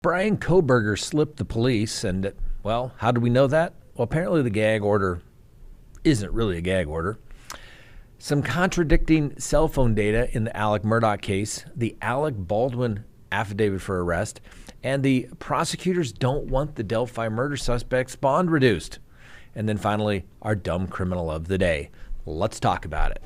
Bryan Kohberger slipped the police, and, well, how do we know that? Well, apparently the gag order isn't really a gag order. Some contradicting cell phone data in the Alec Murdaugh case, the Alec Baldwin affidavit for arrest, and the prosecutors don't want the Delphi murder suspect's bond reduced. And then finally, our dumb criminal of the day. Let's talk about it.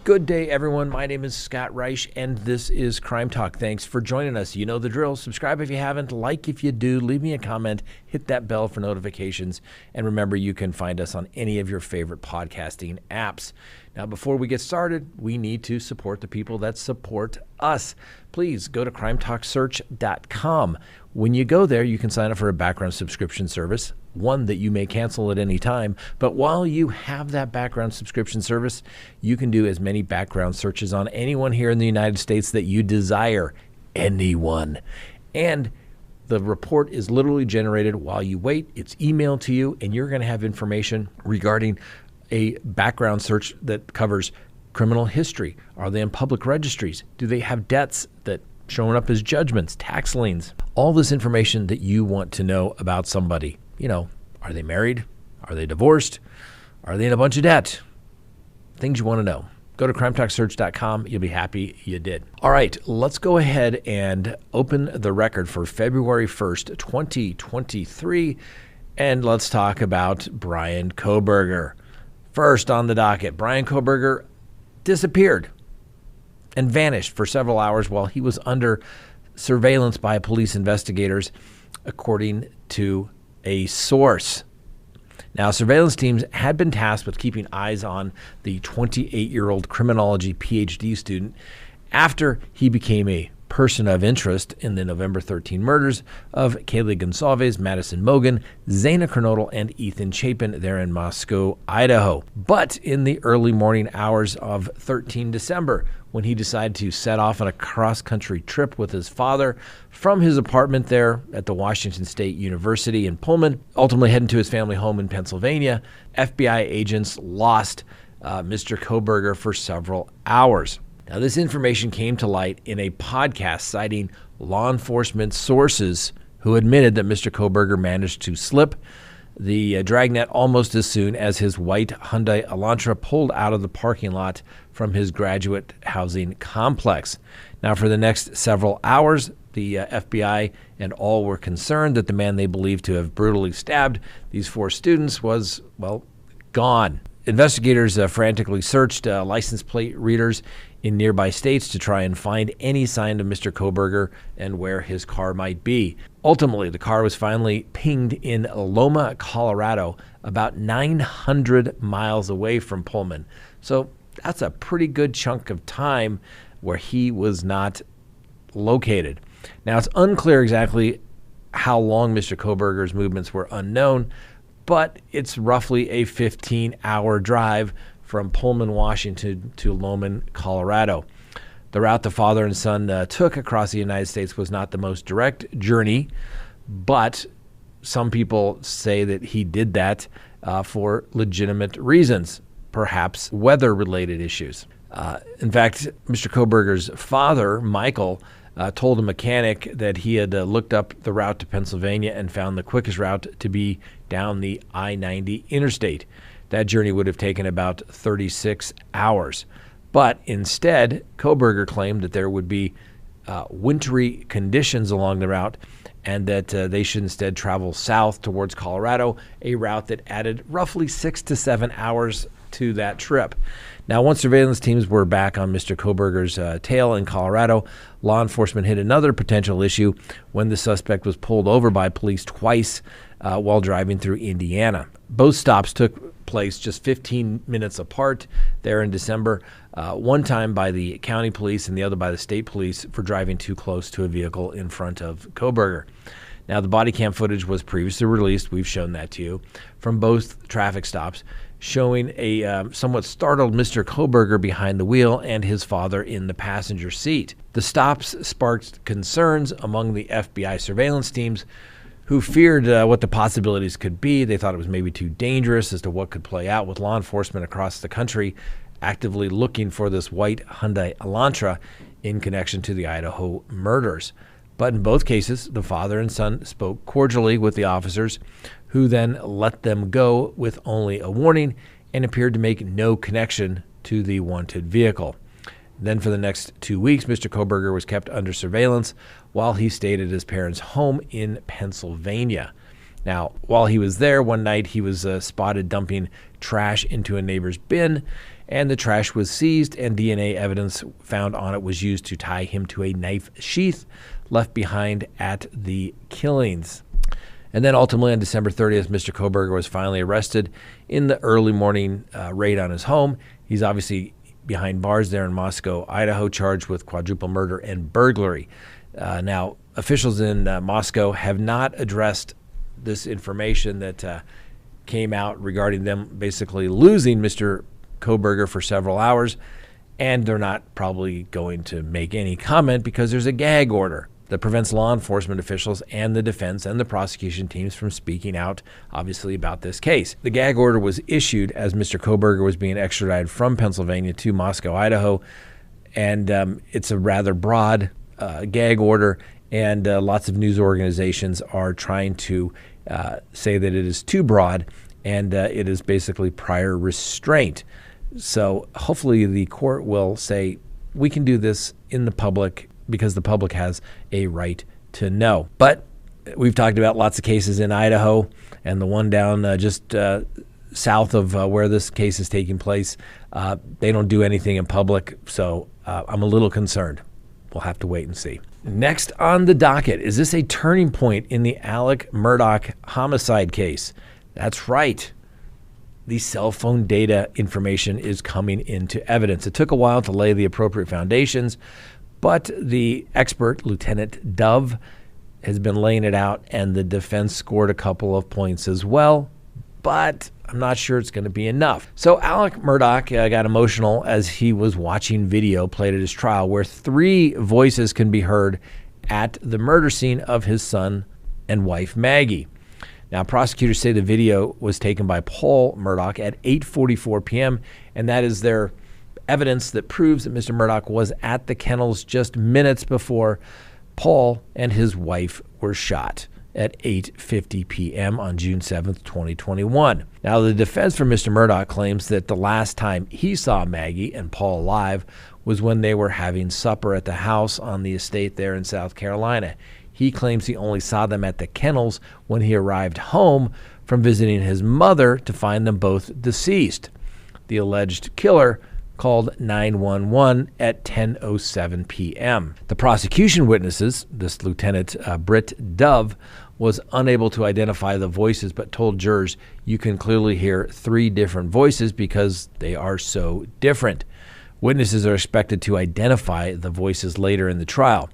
Good day, everyone. My name is Scott Reich, and this is Crime Talk. Thanks for joining us. You know the drill. Subscribe if you haven't, like if you do, leave me a comment, hit that bell for notifications, and remember you can find us on any of your favorite podcasting apps. Now, before we get started, we need to support the people that support us. Please go to crimetalksearch.com. When you go there, you can sign up for a background subscription service, one that you may cancel at any time. But while you have that background subscription service, you can do as many background searches on anyone here in the United States that you desire. Anyone. And the report is literally generated while you wait. It's emailed to you, and you're going to have information regarding a background search that covers criminal history. Are they in public registries? Do they have debts that showing up as judgments, tax liens? All this information that you want to know about somebody. You know, are they married? Are they divorced? Are they in a bunch of debt? Things you want to know. Go to crimetalksearch.com. You'll be happy you did. All right, let's go ahead and open the record for February 1st, 2023, and let's talk about Bryan Kohberger. First on the docket, Bryan Kohberger disappeared and vanished for several hours while he was under surveillance by police investigators, according to a source. Now, surveillance teams had been tasked with keeping eyes on the 28-year-old criminology PhD student after he became a person of interest in the November 13 murders of Kaylee Goncalves, Madison Mogen, Zaina Kernodle, and Ethan Chapin there in Moscow, Idaho. But in the early morning hours of 13 December, when he decided to set off on a cross-country trip with his father from his apartment there at the Washington State University in Pullman, ultimately heading to his family home in Pennsylvania, FBI agents lost Mr. Kohberger for several hours. Now, this information came to light in a podcast citing law enforcement sources who admitted that Mr. Kohberger managed to slip the dragnet almost as soon as his white Hyundai Elantra pulled out of the parking lot from his graduate housing complex. Now, for the next several hours, the FBI and all were concerned that the man they believed to have brutally stabbed these four students was, well, gone. Investigators frantically searched license plate readers in nearby states to try and find any sign of Mr. Kohberger and where his car might be. Ultimately, the car was finally pinged in Loma, Colorado, about 900 miles away from Pullman. So that's a pretty good chunk of time where he was not located. Now, it's unclear exactly how long Mr. Kohberger's movements were unknown, but it's roughly a 15-hour drive from Pullman, Washington to Loma, Colorado. The route the father and son took across the United States was not the most direct journey, but some people say that he did that for legitimate reasons, perhaps weather-related issues. In fact, Mr. Kohberger's father, Michael, told a mechanic that he had looked up the route to Pennsylvania and found the quickest route to be down the I-90 interstate. That journey would have taken about 36 hours. But instead, Kohberger claimed that there would be wintry conditions along the route and that they should instead travel south towards Colorado, a route that added roughly 6 to 7 hours to that trip. Now, once surveillance teams were back on Mr. Kohberger's tail in Colorado, law enforcement hit another potential issue when the suspect was pulled over by police twice while driving through Indiana. Both stops took place just 15 minutes apart there in December, one time by the county police and the other by the state police for driving too close to a vehicle in front of Kohberger. Now, the body cam footage was previously released, we've shown that to you, from both traffic stops, showing a somewhat startled Mr. Kohberger behind the wheel and his father in the passenger seat. The stops sparked concerns among the FBI surveillance teams, who feared what the possibilities could be. They thought it was maybe too dangerous as to what could play out with law enforcement across the country actively looking for this white Hyundai Elantra in connection to the Idaho murders. But in both cases, the father and son spoke cordially with the officers, who then let them go with only a warning and appeared to make no connection to the wanted vehicle. Then for the next 2 weeks, Mr. Kohberger was kept under surveillance while he stayed at his parents' home in Pennsylvania. Now, while he was there, one night he was spotted dumping trash into a neighbor's bin, and the trash was seized, and DNA evidence found on it was used to tie him to a knife sheath left behind at the killings. And then ultimately on December 30th, Mr. Kohberger was finally arrested in the early morning raid on his home. He's obviously behind bars there in Moscow, Idaho, charged with quadruple murder and burglary. Now, officials in Moscow have not addressed this information that came out regarding them basically losing Mr. Kohberger for several hours, and they're not probably going to make any comment because there's a gag order that prevents law enforcement officials and the defense and the prosecution teams from speaking out, obviously, about this case. The gag order was issued as Mr. Kohberger was being extradited from Pennsylvania to Moscow, Idaho, and it's a rather broad gag order, and lots of news organizations are trying to say that it is too broad, and it is basically prior restraint. So hopefully the court will say, we can do this in the public because the public has a right to know. But we've talked about lots of cases in Idaho, and the one down just south of where this case is taking place, they don't do anything in public, so I'm a little concerned. We'll have to wait and see. Next on the docket, is this a turning point in the Alec Murdaugh homicide case? That's right. The cell phone data information is coming into evidence. It took a while to lay the appropriate foundations, but the expert, Lieutenant Dove, has been laying it out, and the defense scored a couple of points as well, but I'm not sure it's going to be enough. So Alec Murdaugh got emotional as he was watching video played at his trial where 3 voices can be heard at the murder scene of his son and wife, Maggie. Now, prosecutors say the video was taken by Paul Murdaugh at 8:44 p.m., and that is their evidence that proves that Mr. Murdaugh was at the kennels just minutes before Paul and his wife were shot at 8:50 p.m. on June 7th, 2021. Now, the defense for Mr. Murdaugh claims that the last time he saw Maggie and Paul alive was when they were having supper at the house on the estate there in South Carolina. He claims he only saw them at the kennels when he arrived home from visiting his mother to find them both deceased. The alleged killer called 911 at 10:07 p.m. The prosecution witnesses, this Lieutenant Britt Dove, was unable to identify the voices but told jurors you can clearly hear 3 different voices because they are so different. Witnesses are expected to identify the voices later in the trial.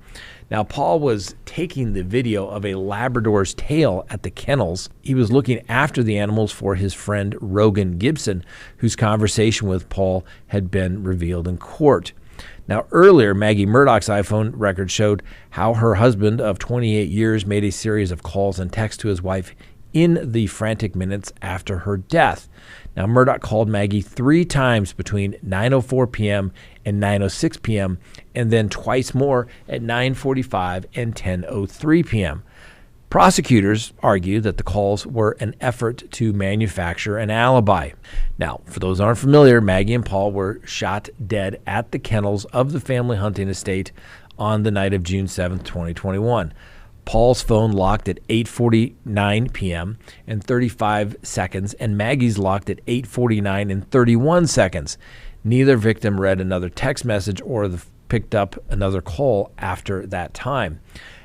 Now, Paul was taking the video of a Labrador's tail at the kennels. He was looking after the animals for his friend Rogan Gibson, whose conversation with Paul had been revealed in court. Now, earlier, Maggie Murdaugh's iPhone record showed how her husband of 28 years made a series of calls and texts to his wife in the frantic minutes after her death. Now, Murdaugh called Maggie 3 times between 9:04 p.m. and 9:06 p.m., and then twice more at 9:45 and 10:03 p.m. Prosecutors argue that the calls were an effort to manufacture an alibi. Now, for those who aren't familiar, Maggie and Paul were shot dead at the kennels of the family hunting estate on the night of June 7th, 2021. Paul's phone locked at 8:49 p.m. and 35 seconds, and Maggie's locked at 8:49 and 31 seconds. Neither victim read another text message or picked up another call after that time.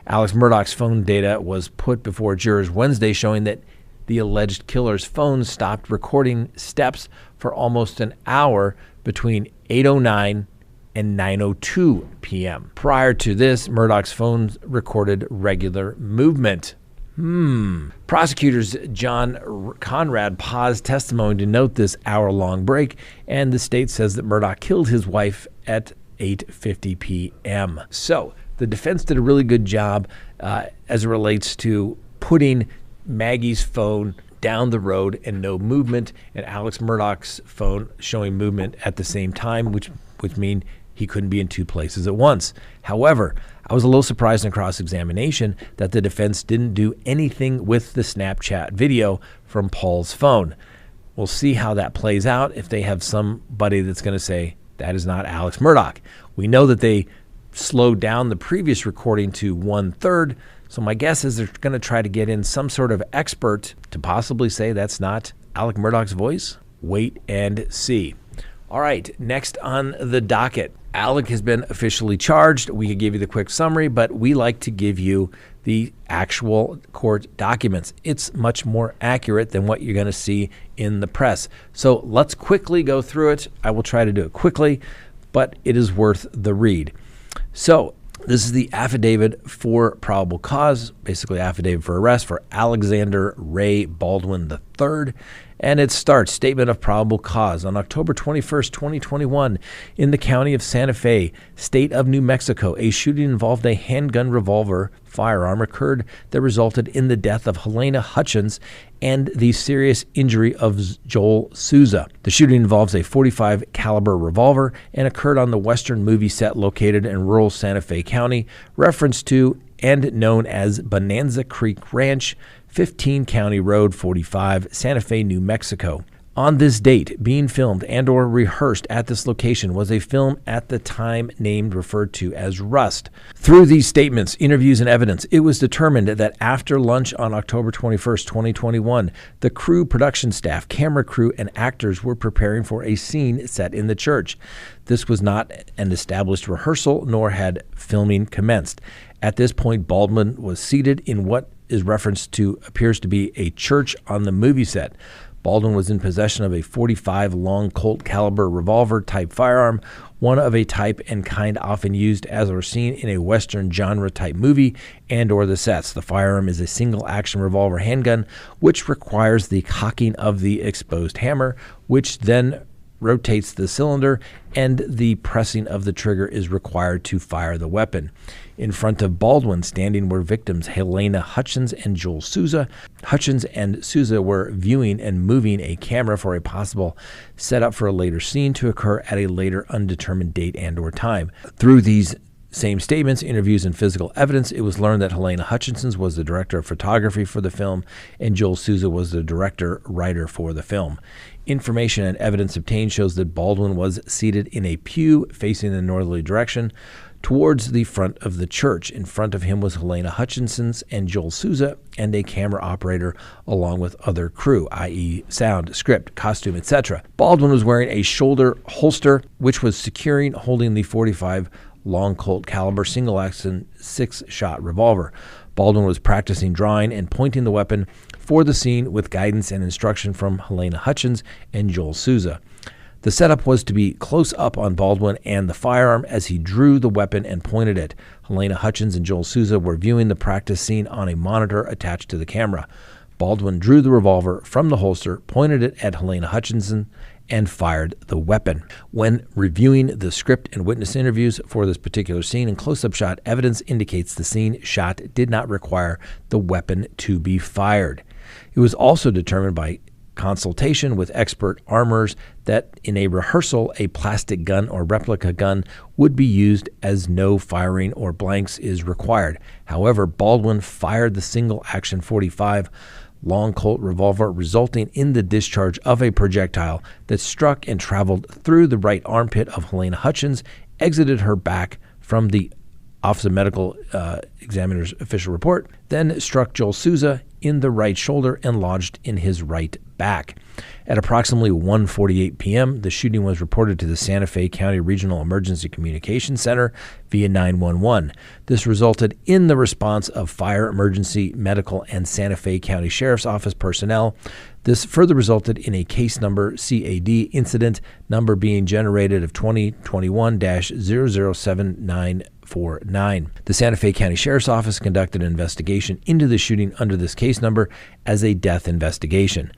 Alex Murdaugh's phone data was put before jurors Wednesday, showing that the alleged killer's phone stopped recording steps for almost an hour between 8:09 and 9:02 p.m. Prior to this, Murdaugh's phone recorded regular movement. Prosecutors John Conrad paused testimony to note this hour-long break, and the state says that Murdaugh killed his wife at 8:50 p.m. So the defense did a really good job as it relates to putting Maggie's phone down the road and no movement, and Alex Murdaugh's phone showing movement at the same time, which would mean he couldn't be in two places at once. However, I was a little surprised in cross-examination that the defense didn't do anything with the Snapchat video from Paul's phone. We'll see how that plays out if they have somebody that's going to say that is not Alex Murdaugh. We know that they slowed down the previous recording to 1/3, so my guess is they're going to try to get in some sort of expert to possibly say that's not Alec Murdaugh's voice. Wait and see. All right, next on the docket, Alec has been officially charged. We could give you the quick summary, but we like to give you the actual court documents. It's much more accurate than what you're going to see in the press. So let's quickly go through it. I will try to do it quickly, but it is worth the read. So this is the affidavit for probable cause, basically affidavit for arrest for Alexander Ray Baldwin III. And it starts, statement of probable cause. On October 21st, 2021, in the county of Santa Fe, state of New Mexico, a shooting involved a handgun revolver firearm occurred that resulted in the death of Helena Hutchins and the serious injury of Joel Souza. The shooting involves a .45 caliber revolver and occurred on the western movie set located in rural Santa Fe County, referenced to and known as Bonanza Creek Ranch, 15 County Road 45, Santa Fe, New Mexico. On this date, being filmed and or rehearsed at this location was a film at the time named referred to as Rust. Through these statements, interviews, and evidence, it was determined that after lunch on October 21st, 2021, the crew, production staff, camera crew, and actors were preparing for a scene set in the church. This was not an established rehearsal, nor had filming commenced. At this point, Baldwin was seated in what is referenced to appears to be a church on the movie set. Baldwin was in possession of a .45 long Colt caliber revolver type firearm, one of a type and kind often used as or seen in a Western genre type movie and or the sets. The firearm is a single action revolver handgun, which requires the cocking of the exposed hammer, which then rotates the cylinder, and the pressing of the trigger is required to fire the weapon. In front of Baldwin, standing were victims Helena Hutchins and Joel Souza. Hutchins and Souza were viewing and moving a camera for a possible setup for a later scene to occur at a later undetermined date and or time. Through these same statements, interviews, and physical evidence, it was learned that Helena Hutchinson was the director of photography for the film and Joel Souza was the director-writer for the film. Information and evidence obtained shows that Baldwin was seated in a pew facing the northerly direction towards the front of the church. In front of him was Helena Hutchinson and Joel Souza and a camera operator along with other crew, i.e. sound, script, costume, etc. Baldwin was wearing a shoulder holster which was securing, holding the .45 long Colt caliber single action 6-shot revolver. Baldwin was practicing drawing and pointing the weapon for the scene with guidance and instruction from Helena Hutchins and Joel Souza. The setup was to be close up on Baldwin and the firearm as he drew the weapon and pointed it. Helena Hutchins and Joel Souza were viewing the practice scene on a monitor attached to the camera. Baldwin drew the revolver from the holster, pointed it at Helena Hutchinson, and fired the weapon. When reviewing the script and witness interviews for this particular scene and close-up shot, evidence indicates the scene shot did not require the weapon to be fired. It was also determined by consultation with expert armorers that in a rehearsal, a plastic gun or replica gun would be used as no firing or blanks is required. However, Baldwin fired the single-action .45 long Colt revolver, resulting in the discharge of a projectile that struck and traveled through the right armpit of Helena Hutchins, exited her back from the Office of Medical Examiner's official report, then struck Joel Souza in the right shoulder and lodged in his right back. At approximately 1:48 p.m., the shooting was reported to the Santa Fe County Regional Emergency Communications Center via 911. This resulted in the response of fire, emergency, medical, and Santa Fe County Sheriff's Office personnel. This further resulted in a case number CAD incident number being generated of 2021-007949. The Santa Fe County Sheriff's Office conducted an investigation into the shooting under this case number as a death investigation.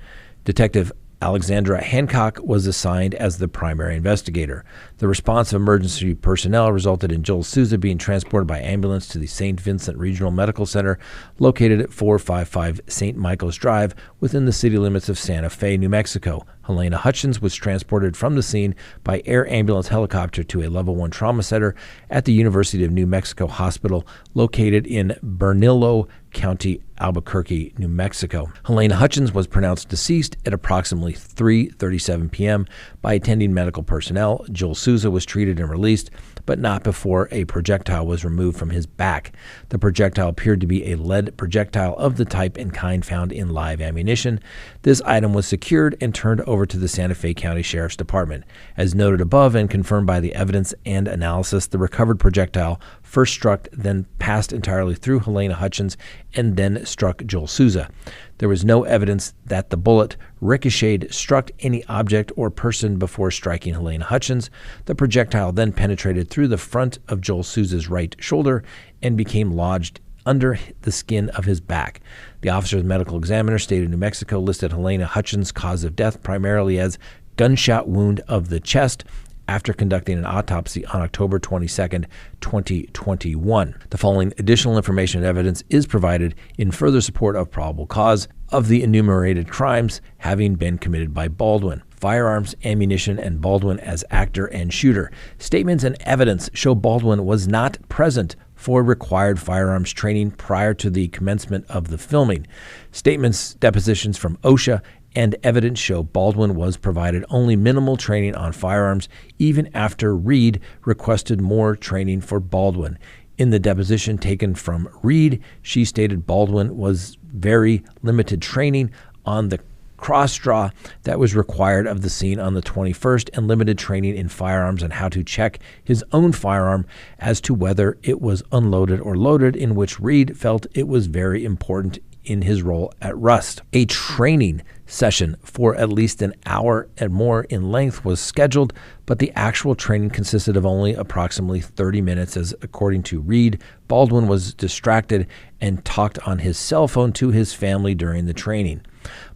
Detective Alexandra Hancock was assigned as the primary investigator. The response of emergency personnel resulted in Joel Souza being transported by ambulance to the St. Vincent Regional Medical Center located at 455 St. Michael's Drive within the city limits of Santa Fe, New Mexico. Helena Hutchins was transported from the scene by air ambulance helicopter to a level 1 trauma center at the University of New Mexico Hospital located in Bernalillo County, Albuquerque, New Mexico. Helena Hutchins was pronounced deceased at approximately 3:37 p.m. by attending medical personnel. Joel Souza was treated and released, but not before a projectile was removed from his back. The projectile appeared to be a lead projectile of the type and kind found in live ammunition. This item was secured and turned over to the Santa Fe County Sheriff's Department. As noted above and confirmed by the evidence and analysis, the recovered projectile first struck, then passed entirely through Helena Hutchins, and then struck Joel Souza. There was no evidence that the bullet ricocheted, struck any object or person before striking Helena Hutchins. The projectile then penetrated through the front of Joel Souza's right shoulder and became lodged under the skin of his back. The officer's medical examiner, state of New Mexico, listed Helena Hutchins' cause of death primarily as gunshot wound of the chest after conducting an autopsy on October 22, 2021. The following additional information and evidence is provided in further support of probable cause of the enumerated crimes having been committed by Baldwin. Firearms, ammunition, and Baldwin as actor and shooter. Statements and evidence show Baldwin was not present for required firearms training prior to the commencement of the filming. Statements, depositions from OSHA, and evidence show Baldwin was provided only minimal training on firearms even after Reed requested more training for Baldwin. In the deposition taken from Reed, she stated Baldwin was very limited training on the cross draw that was required of the scene on the 21st and limited training in firearms and how to check his own firearm as to whether it was unloaded or loaded, in which Reed felt it was very important in his role at Rust. A training session for at least an hour and more in length was scheduled, but the actual training consisted of only approximately 30 minutes as, according to Reed, Baldwin was distracted and talked on his cell phone to his family during the training.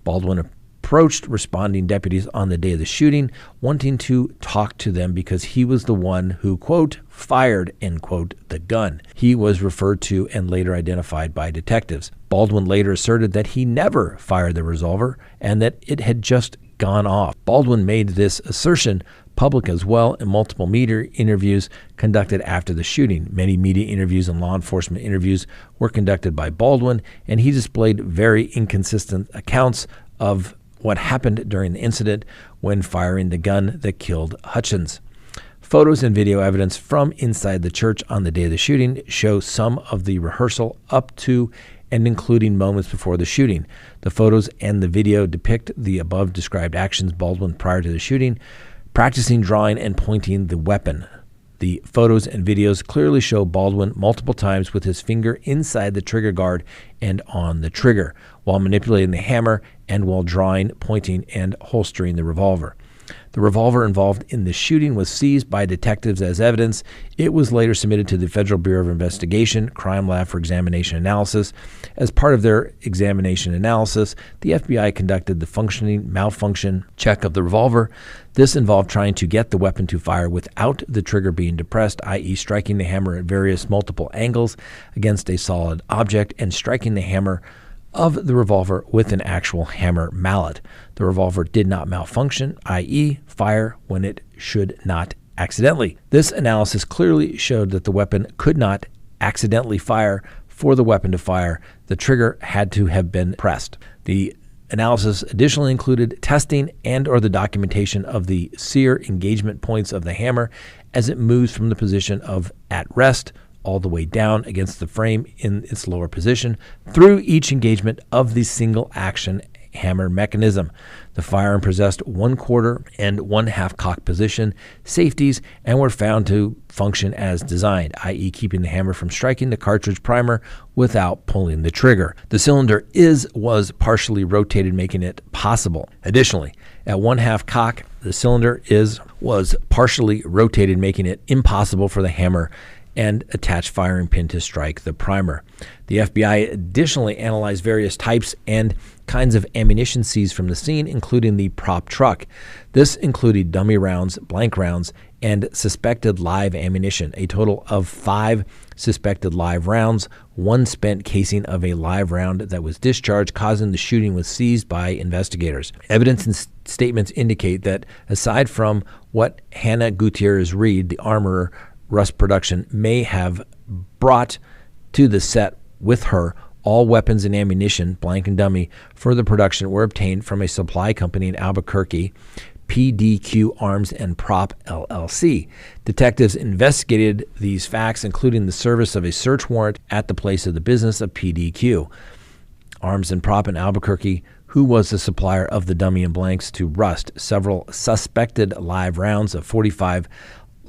Baldwin approached responding deputies on the day of the shooting, wanting to talk to them because he was the one who, quote, fired, end quote, the gun. He was referred to and later identified by detectives. Baldwin later asserted that he never fired the revolver and that it had just gone off. Baldwin made this assertion public as well in multiple media interviews conducted after the shooting. Many media interviews and law enforcement interviews were conducted by Baldwin, and he displayed very inconsistent accounts of what happened during the incident when firing the gun that killed Hutchins. Photos and video evidence from inside the church on the day of the shooting show some of the rehearsal up to and including moments before the shooting. The photos and the video depict the above described actions Baldwin prior to the shooting, practicing drawing and pointing the weapon. The photos and videos clearly show Baldwin multiple times with his finger inside the trigger guard and on the trigger, while manipulating the hammer and while drawing, pointing, and holstering the revolver. The revolver involved in the shooting was seized by detectives as evidence. It was later submitted to the Federal Bureau of Investigation Crime Lab for examination analysis. As part of their examination analysis, the FBI conducted the functioning malfunction check of the revolver. This involved trying to get the weapon to fire without the trigger being depressed, i.e. striking the hammer at various multiple angles against a solid object and striking the hammer of the revolver with an actual hammer mallet. The revolver did not malfunction, i.e. fire when it should not accidentally. This analysis clearly showed that the weapon could not accidentally fire. For the weapon to fire, the trigger had to have been pressed. The analysis additionally included testing and or the documentation of the sear engagement points of the hammer as it moves from the position of at rest all the way down against the frame in its lower position through each engagement of the single action hammer mechanism. The firearm possessed 1/4 and 1/2 cock position safeties and were found to function as designed, i.e. keeping the hammer from striking the cartridge primer without pulling the trigger. The cylinder was partially rotated, making it possible. Additionally, at 1/2 cock, the cylinder was partially rotated, making it impossible for the hammer and attached firing pin to strike the primer. The FBI additionally analyzed various types and kinds of ammunition seized from the scene, including the prop truck. This included dummy rounds, blank rounds, and suspected live ammunition, a total of 5 suspected live rounds. 1 spent casing of a live round that was discharged, causing the shooting, was seized by investigators. Evidence and statements indicate that aside from what Hannah Gutierrez Reed, the armorer, Rust Production, may have brought to the set with her, all weapons and ammunition, blank and dummy, for the production were obtained from a supply company in Albuquerque, PDQ Arms and Prop LLC. Detectives investigated these facts, including the service of a search warrant at the place of the business of PDQ Arms and Prop in Albuquerque, who was the supplier of the dummy and blanks to Rust. Several suspected live rounds of .45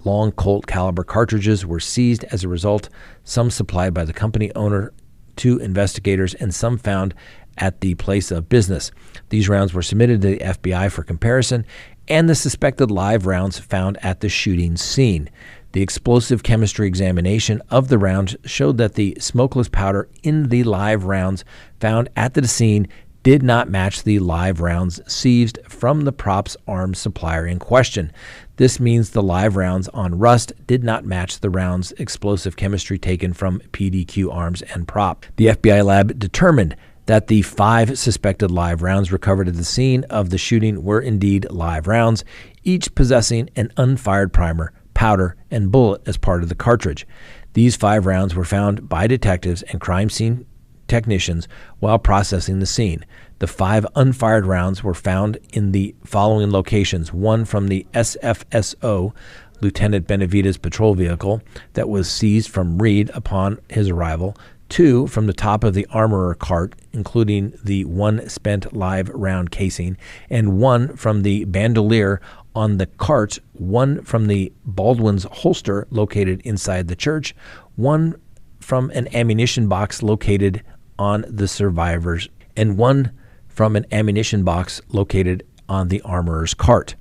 long Colt caliber cartridges were seized as a result, some supplied by the company owner to investigators and some found at the place of business. These rounds were submitted to the FBI for comparison, and the suspected live rounds found at the shooting scene. The explosive chemistry examination of the rounds showed that the smokeless powder in the live rounds found at the scene did not match the live rounds seized from the props arms supplier in question. This means the live rounds on Rust did not match the rounds explosive chemistry taken from PDQ Arms and Prop. The FBI lab determined that the 5 suspected live rounds recovered at the scene of the shooting were indeed live rounds, each possessing an unfired primer, powder, and bullet as part of the cartridge. These 5 rounds were found by detectives and crime scene technicians while processing the scene. The 5 unfired rounds were found in the following locations: 1 from the SFSO, Lieutenant Benavides patrol vehicle, that was seized from Reed upon his arrival; 2 from the top of the armorer cart, including the 1 spent live round casing; and 1 from the bandolier on the cart; 1 from the Baldwin's holster located inside the church; 1 from an ammunition box located on the survivors; and 1 from an ammunition box located on the armorer's cart.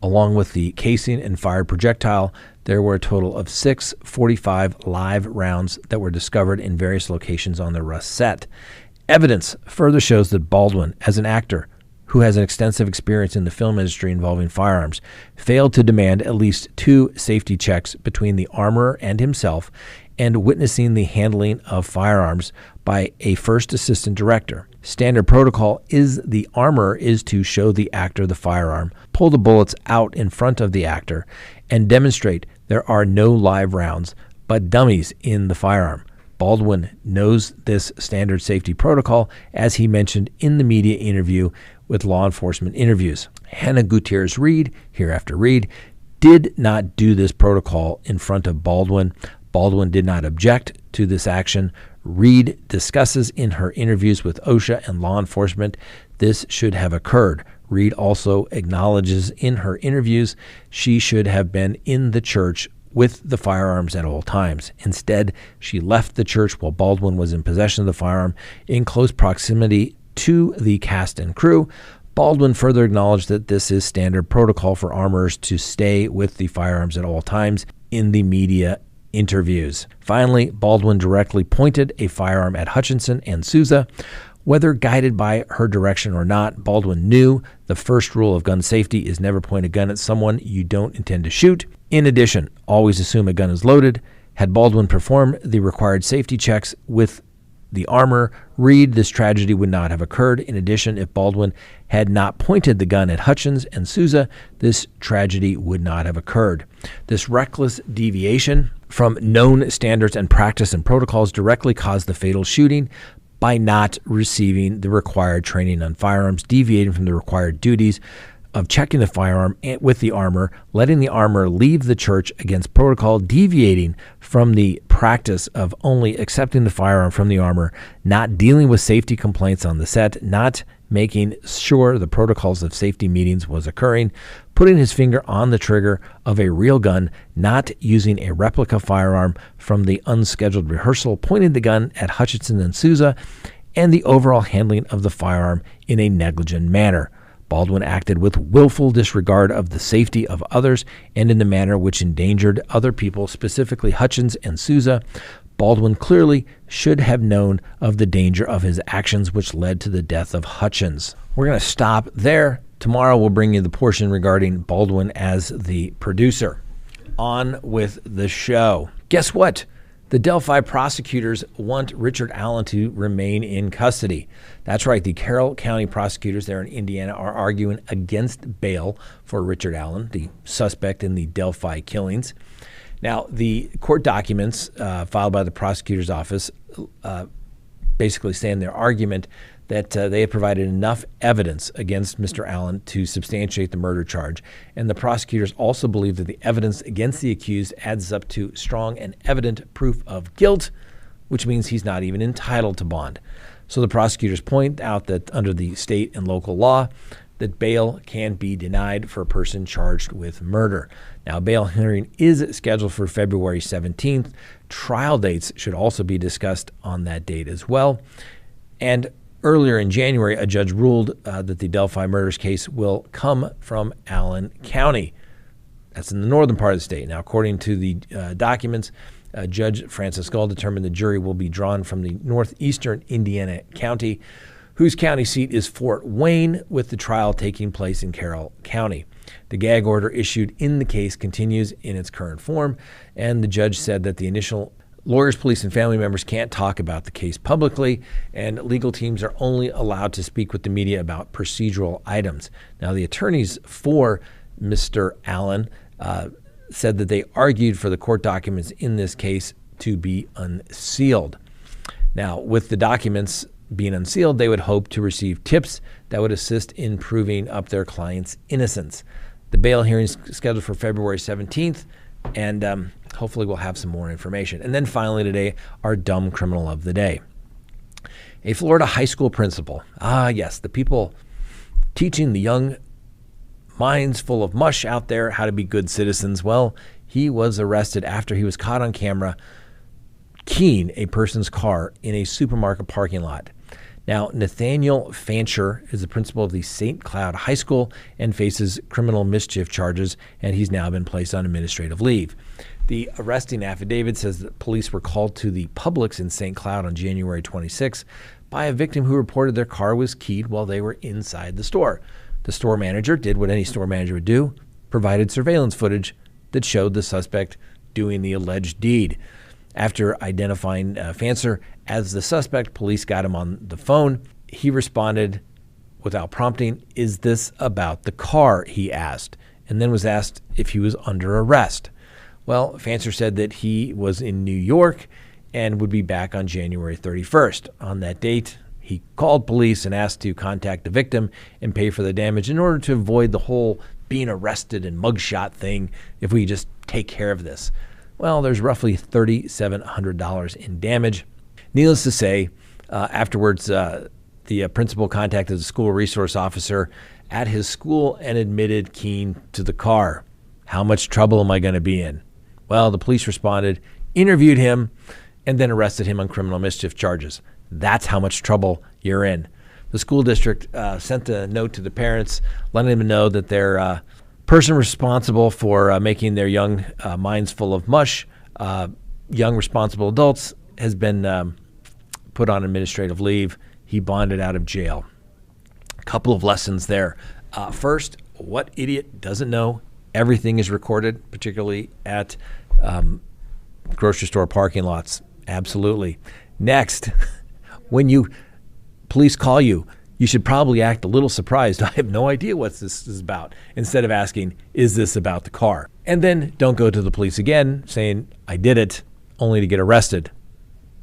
Along with the casing and fired projectile, there were a total of 6 .45 live rounds that were discovered in various locations on the Rust set. Evidence further shows that Baldwin, as an actor who has an extensive experience in the film industry involving firearms, failed to demand at least 2 safety checks between the armorer and himself, and witnessing the handling of firearms by a first assistant director. Standard protocol is the armorer is to show the actor the firearm, pull the bullets out in front of the actor, and demonstrate there are no live rounds but dummies in the firearm. Baldwin knows this standard safety protocol, as he mentioned in the media interview with law enforcement interviews. Hannah Gutierrez Reed, hereafter Reed, did not do this protocol in front of Baldwin. Baldwin did not object to this action. Reed discusses in her interviews with OSHA and law enforcement this should have occurred. Reed also acknowledges in her interviews she should have been in the church with the firearms at all times. Instead, she left the church while Baldwin was in possession of the firearm in close proximity to the cast and crew. Baldwin further acknowledged that this is standard protocol for armorers to stay with the firearms at all times in the media interviews. Finally, Baldwin directly pointed a firearm at Hutchinson and Souza. Whether guided by her direction or not, Baldwin knew the first rule of gun safety is never point a gun at someone you don't intend to shoot. In addition, always assume a gun is loaded. Had Baldwin performed the required safety checks with the armor, Reed, this tragedy would not have occurred. In addition, if Baldwin had not pointed the gun at Hutchins and Souza, this tragedy would not have occurred. This reckless deviation from known standards and practice and protocols directly caused the fatal shooting by not receiving the required training on firearms, deviating from the required duties of checking the firearm with the armor, letting the armor leave the church against protocol, deviating from the practice of only accepting the firearm from the armor, not dealing with safety complaints on the set, not making sure the protocols of safety meetings was occurring, putting his finger on the trigger of a real gun, not using a replica firearm from the unscheduled rehearsal, pointing the gun at Hutchinson and Souza, and the overall handling of the firearm in a negligent manner. Baldwin acted with willful disregard of the safety of others and in the manner which endangered other people, specifically Hutchins and Souza. Baldwin clearly should have known of the danger of his actions, which led to the death of Hutchins. We're going to stop there. Tomorrow we'll bring you the portion regarding Baldwin as the producer. On with the show. Guess what? The Delphi prosecutors want Richard Allen to remain in custody. That's right. The Carroll County prosecutors there in Indiana are arguing against bail for Richard Allen, the suspect in the Delphi killings. Now, the court documents filed by the prosecutor's office basically say in their argument that they have provided enough evidence against Mr. Allen to substantiate the murder charge. And the prosecutors also believe that the evidence against the accused adds up to strong and evident proof of guilt, which means he's not even entitled to bond. So the prosecutors point out that under the state and local law, that bail can be denied for a person charged with murder. Now, a bail hearing is scheduled for February 17th. Trial dates should also be discussed on that date as well. And earlier in January, a judge ruled that the Delphi murders case will come from Allen County. That's in the northern part of the state. Now, according to the documents, Judge Francis Gull determined the jury will be drawn from the northeastern Indiana county, whose county seat is Fort Wayne, with the trial taking place in Carroll County. The gag order issued in the case continues in its current form, and the judge said that the initial lawyers, police, and family members can't talk about the case publicly, and legal teams are only allowed to speak with the media about procedural items. Now, the attorneys for Mr. Allen said that they argued for the court documents in this case to be unsealed. Now, with the documents being unsealed, they would hope to receive tips that would assist in proving up their client's innocence. The bail hearing is scheduled for February 17th, and hopefully we'll have some more information. And then finally today, our dumb criminal of the day. A Florida high school principal. Yes, the people teaching the young minds full of mush out there how to be good citizens. Well, he was arrested after he was caught on camera keying a person's car in a supermarket parking lot. Now, Nathaniel Fancher is the principal of the St. Cloud High School and faces criminal mischief charges, and he's now been placed on administrative leave. The arresting affidavit says that police were called to the Publix in St. Cloud on January 26 by a victim who reported their car was keyed while they were inside the store. The store manager did what any store manager would do, provided surveillance footage that showed the suspect doing the alleged deed. After identifying Fancher as the suspect, police got him on the phone. He responded without prompting, "Is this about the car?" he asked, and then was asked if he was under arrest. Well, Fancher said that he was in New York and would be back on January 31st. On that date, he called police and asked to contact the victim and pay for the damage in order to avoid the whole being arrested and mugshot thing if we just take care of this. Well, there's roughly $3,700 in damage. Needless to say, afterwards, the principal contacted the school resource officer at his school and admitted keying to the car. How much trouble am I going to be in? Well, the police responded, interviewed him, and then arrested him on criminal mischief charges. That's how much trouble you're in. The school district sent a note to the parents letting them know that their person responsible for making their young minds full of mush, young responsible adults, has been put on administrative leave. He bonded out of jail. A couple of lessons there. First, what idiot doesn't know everything is recorded, particularly at grocery store parking lots? Absolutely. Next, when police call you, you should probably act a little surprised. I have no idea what this is about, instead of asking, is this about the car? And then don't go to the police again saying, I did it, only to get arrested.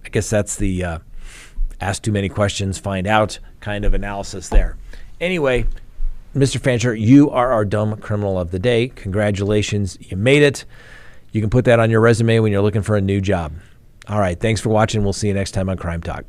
I guess that's the ask too many questions, find out kind of analysis there. Anyway, Mr. Fancher, you are our dumb criminal of the day. Congratulations, you made it. You can put that on your resume when you're looking for a new job. All right, thanks for watching. We'll see you next time on Crime Talk.